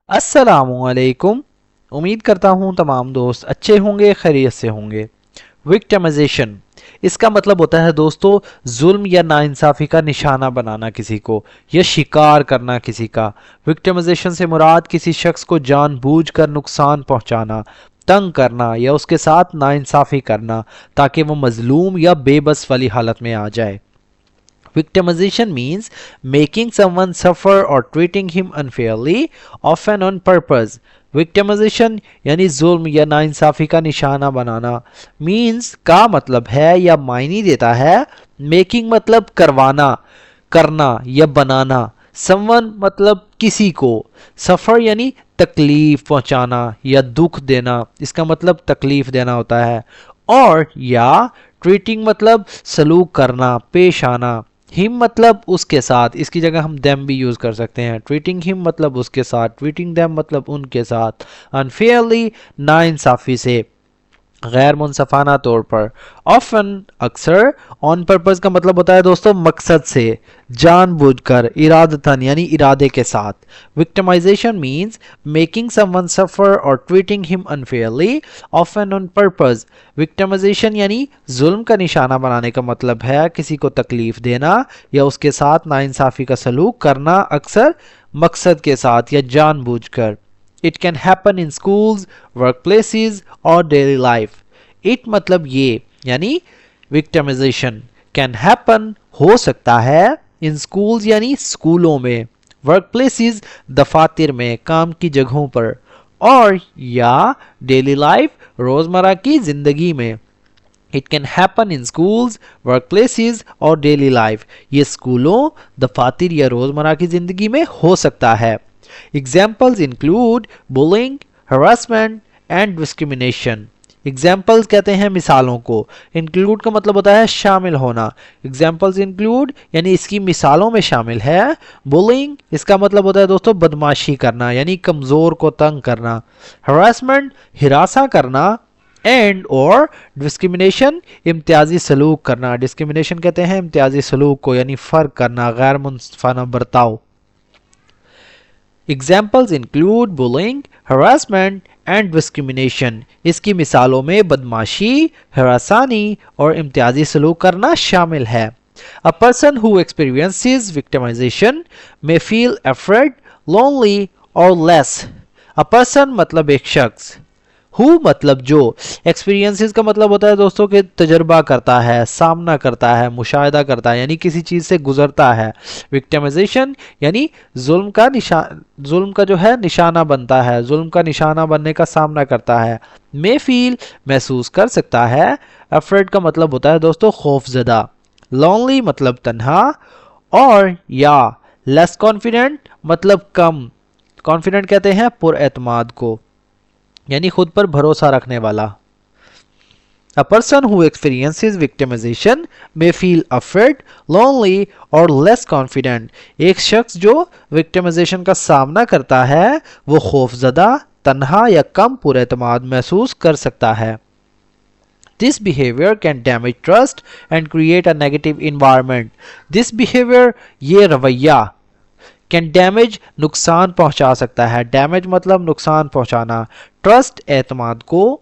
अस्सलामुअलैकुम। उम्मीद करता हूँ तमाम दोस्त अच्छे होंगे, खैरियत से होंगे। विक्टिमाइजेशन इसका मतलब होता है दोस्तों जुल्म या नाइंसाफी का निशाना बनाना किसी को या शिकार करना किसी का। विक्टिमाइजेशन से मुराद किसी शख्स को जानबूझकर नुकसान पहुंचाना, तंग करना या उसके साथ नाइंसाफी करना ताकि वो मजलूम या बेबस वाली हालत में आ जाए। Victimization means making someone suffer or treating him unfairly, often on purpose. Victimization यानी जुल्म या नाइंसाफी का निशाना बनाना। मीन्स का मतलब है या मायने देता है। मेकिंग मतलब करवाना, करना या बनाना। समवन मतलब किसी को। सफ़र यानी तकलीफ पहुंचाना या दुख देना, इसका मतलब तकलीफ देना होता है। और या ट्रीटिंग मतलब सलूक करना, पेश आना। हिम मतलब उसके साथ, इसकी जगह हम देम भी यूज कर सकते हैं। ट्रीटिंग हिम मतलब उसके साथ, ट्रीटिंग देम मतलब उनके साथ। अनफेयरली नाइंसाफी से, गैर मुनसफाना तौर पर। ऑफन अक्सर। ऑन पर्पज का मतलब होता है दोस्तों मकसद से, जानबूझकर, इरादतन यानी इरादे के साथ। विक्टिमाइजेशन मीन्स मेकिंग समवन सफर और treating him unfairly, often on purpose. Victimisation यानी जुल्म का निशाना बनाने का मतलब है किसी को तकलीफ देना या उसके साथ नाइंसाफी का सलूक करना, अक्सर मकसद के साथ या जानबूझकर। It can happen in schools, workplaces or daily life. It मतलब ये यानी victimization can happen हो सकता है in schools यानी स्कूलों में, workplaces दफातर में, काम की जगहों पर, और या daily life रोजमर्रा की जिंदगी में। It can happen in schools, workplaces और daily life. ये स्कूलों, दफातर या रोजमर्रा की जिंदगी में हो सकता है। Examples include bullying, harassment and discrimination. Examples कहते हैं मिसालों को। Include का मतलब होता है शामिल होना। Examples include यानी इसकी मिसालों में शामिल है। Bullying इसका मतलब होता है दोस्तों बदमाशी करना यानी कमज़ोर को तंग करना। Harassment हिरासा करना। एंड और डिस्क्रिमिनेशन इम्तियाजी सलूक करना। डिस्क्रिमिनेशन कहते हैं इम्तियाजी सलूक को यानी फ़र्क करना, गैर मुनसफाना बर्ताव। Examples include bullying, harassment and discrimination. इसकी मिसालों में बदमाशी, हरासानी और इम्तियाजी सलूक करना शामिल है। A person who experiences victimization may feel afraid, lonely or less. A person मतलब एक शख्स, हु मतलब जो, एक्सपीरियंसेस का मतलब होता है दोस्तों कि तजर्बा करता है, सामना करता है, मुशाहिदा करता है यानी किसी चीज़ से गुजरता है। विक्टिमाइजेशन यानी जुल्म का जो है निशाना बनता है, जुल्म का निशाना बनने का सामना करता है। मे फील महसूस कर सकता है। अफ्रेड का मतलब होता है दोस्तों खौफजदा। लॉन्ली मतलब तन्हा। और या लेस कॉन्फिडेंट मतलब कम, कॉन्फिडेंट कहते हैं पुरएतमाद को यानी खुद पर भरोसा रखने वाला। A person who experiences victimization may feel afraid, lonely or less confident. एक शख्स जो victimization का सामना करता है वो खौफजदा, तन्हा या कम पुरएतमाद महसूस कर सकता है। This behavior can damage trust and create a negative environment. This behavior ये रवैया कैन डैमेज नुकसान पहुंचा सकता है। डैमेज मतलब नुकसान पहुंचाना। ट्रस्ट एतमाद को।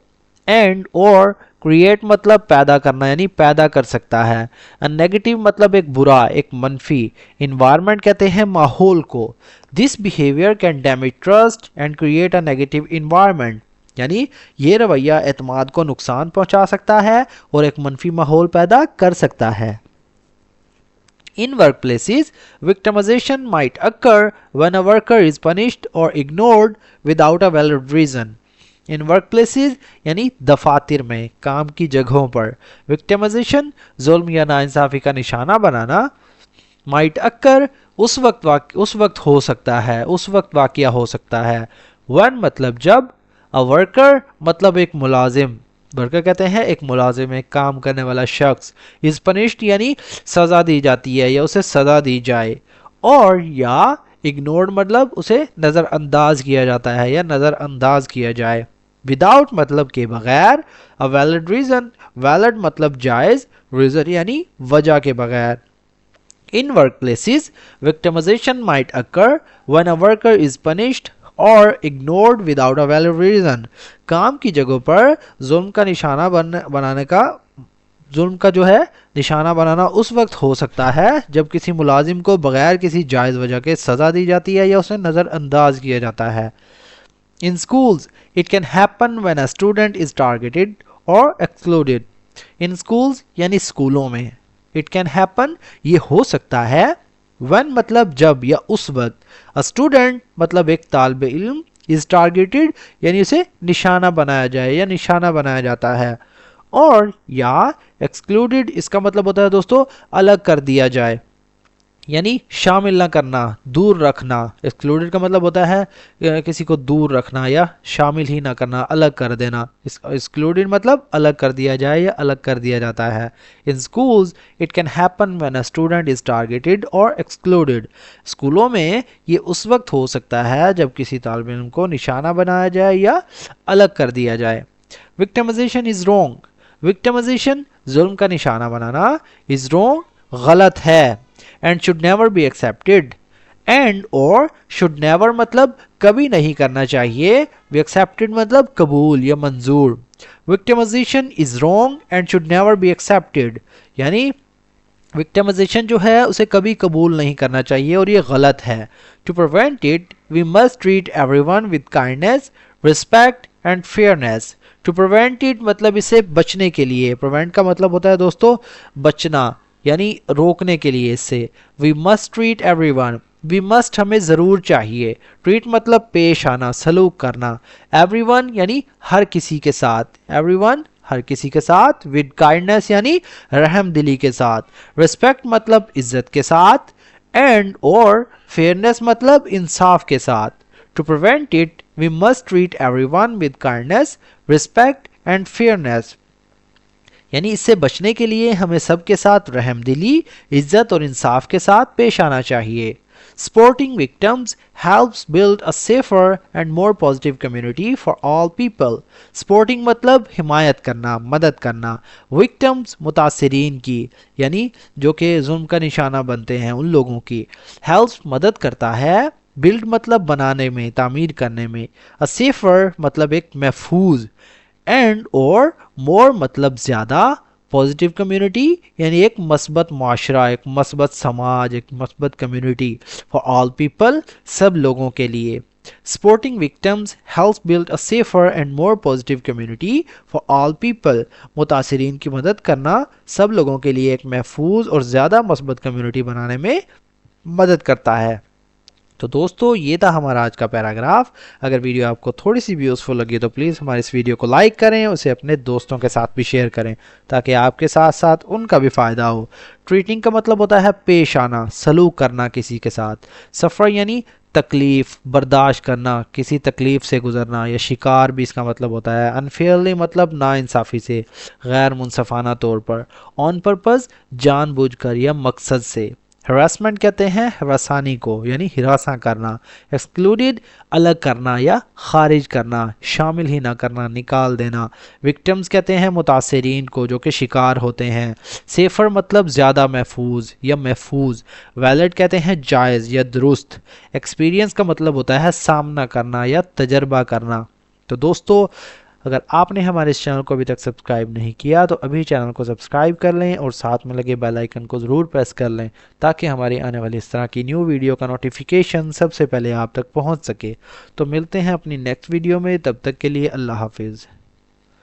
एंड और क्रिएट मतलब पैदा करना यानी पैदा कर सकता है। नेगेटिव मतलब एक बुरा, एक मनफी। इन्वायरमेंट कहते हैं माहौल को। This behaviour can damage trust and create a negative environment यानी ये रवैया एतमाद को नुकसान पहुंचा सकता है और एक मनफी माहौल पैदा कर सकता है। In workplaces, victimization might occur when a worker is punished or ignored without a valid reason. In workplaces यानी दफातर में, काम की जगहों पर। Victimization जुल्म या नाइंसाफी का निशाना बनाना। Might occur उस वक्त हो सकता है, उस वक्त वाक़या हो सकता है। When मतलब जब। A worker मतलब एक मुलाजिम, वर्कर कहते हैं एक मुलाजिम, एक काम करने वाला शख्स। इज पनिश्ड यानी सज़ा दी जाती है या उसे सज़ा दी जाए। और या इग्नोर्ड मतलब उसे नज़रअंदाज किया जाता है या नज़रअंदाज किया जाए। विदाउट मतलब के बगैर। अ वैलिड रीज़न, वैलिड मतलब जायज़, रीज़न यानी वजह के बगैर। In workplaces, victimization might occur when a worker is punished or ignored without a valid reason. काम की जगहों पर जुल्म का निशाना बनाने का जुल्म का जो है निशाना बनाना उस वक्त हो सकता है जब किसी मुलाजिम को बगैर किसी जायज़ वजह के सज़ा दी जाती है या उसे नज़रअंदाज किया जाता है. In schools, it can happen when a student is targeted or excluded. In schools यानी स्कूलों में. It can happen ये हो सकता है when मतलब जब या उस वक्त. A student मतलब एक तालिब इल्म is targeted यानी उसे निशाना बनाया जाए या निशाना बनाया जाता है. और या excluded इसका मतलब होता है दोस्तों अलग कर दिया जाए यानी शामिल ना करना, दूर रखना. एक्सक्लूडेड का मतलब होता है किसी को दूर रखना या शामिल ही ना करना, अलग कर देना. एक्सक्लूडेड मतलब अलग कर दिया जाए या अलग कर दिया जाता है. इन schools it can happen when a student is targeted और एक्सक्लूडेड. स्कूलों में ये उस वक्त हो सकता है जब किसी तालिब इल्म को निशाना बनाया जाए या अलग कर दिया जाए. Victimisation is wrong. विक्टिमाइजेशन जुल्म का निशाना बनाना इज रॉन्ग गलत है. And should never be accepted. And or should never मतलब कभी नहीं करना चाहिए. Be accepted मतलब कबूल या मंजूर. Victimization is wrong and should never be accepted. यानी victimization जो है उसे कभी कबूल नहीं करना चाहिए और ये गलत है. To prevent it, we must treat everyone with kindness, respect and fairness. To prevent it मतलब इसे बचने के लिए. Prevent का मतलब होता है दोस्तों बचना यानी रोकने के लिए इससे. We must treat everyone. We must हमें ज़रूर चाहिए. ट्रीट मतलब पेश आना, सलूक करना. एवरी वन यानी हर किसी के साथ. एवरी वन हर किसी के साथ. विद काइंडनेस यानी रहम दिली के साथ. रिस्पेक्ट मतलब इज्जत के साथ. एंड और फेयरनेस मतलब इंसाफ के साथ. To prevent it we must treat everyone with kindness, respect and fairness. यानी इससे बचने के लिए हमें सबके साथ रहमदिली, इज्जत और इंसाफ के साथ पेश आना चाहिए. Supporting victims helps build a safer and more positive community for all people. Supporting मतलब हिमायत करना, मदद करना. Victims मुतासिरीन की यानी जो कि जुल्म का निशाना बनते हैं उन लोगों की. Helps मदद करता है. Build मतलब बनाने में, तामीर करने में. A safer मतलब एक महफूज. एंड और मोर मतलब ज़्यादा. पॉजिटिव कम्युनिटी यानी एक मस्बत माशरा, एक मस्बत समाज, एक मस्बत कम्युनिटी. फॉर ऑल पीपल सब लोगों के लिए. Supporting victims helps build a safer and more positive community for all people. मुतासिरीन की मदद करना सब लोगों के लिए एक महफूज और ज़्यादा मस्बत कम्युनिटी बनाने में मदद करता है. तो दोस्तों ये था हमारा आज का पैराग्राफ. अगर वीडियो आपको थोड़ी सी भी यूज़फुल लगी तो प्लीज़ हमारे इस वीडियो को लाइक करें, उसे अपने दोस्तों के साथ भी शेयर करें ताकि आपके साथ साथ उनका भी फ़ायदा हो. ट्रीटिंग का मतलब होता है पेश आना, सलूक करना किसी के साथ. सफ़र यानी तकलीफ़, बर्दाश्त करना, किसी तकलीफ़ से गुजरना. या शिकार भी इसका मतलब होता है. अनफेयरली मतलब नाइंसाफ़ी से, गैर मुनसफ़ाना तौर पर. ऑन पर्पज़ जानबूझकर या मकसद से. हरासमेंट कहते हैं हरासानी को यानी हिरासा करना. एक्सक्लूडेड अलग करना या खारिज करना, शामिल ही ना करना, निकाल देना. विक्टिम्स कहते हैं मुतासिरीन को जो कि शिकार होते हैं. सेफर मतलब ज़्यादा महफूज या महफूज. वैलिड कहते हैं जायज़ या दुरुस्त. एक्सपीरियंस का मतलब होता है सामना करना या तजर्बा करना. तो दोस्तों अगर आपने हमारे इस चैनल को अभी तक सब्सक्राइब नहीं किया तो अभी चैनल को सब्सक्राइब कर लें और साथ में लगे बेल आइकन को ज़रूर प्रेस कर लें ताकि हमारी आने वाली इस तरह की न्यू वीडियो का नोटिफिकेशन सबसे पहले आप तक पहुंच सके. तो मिलते हैं अपनी नेक्स्ट वीडियो में. तब तक के लिए अल्लाह हाफिज़.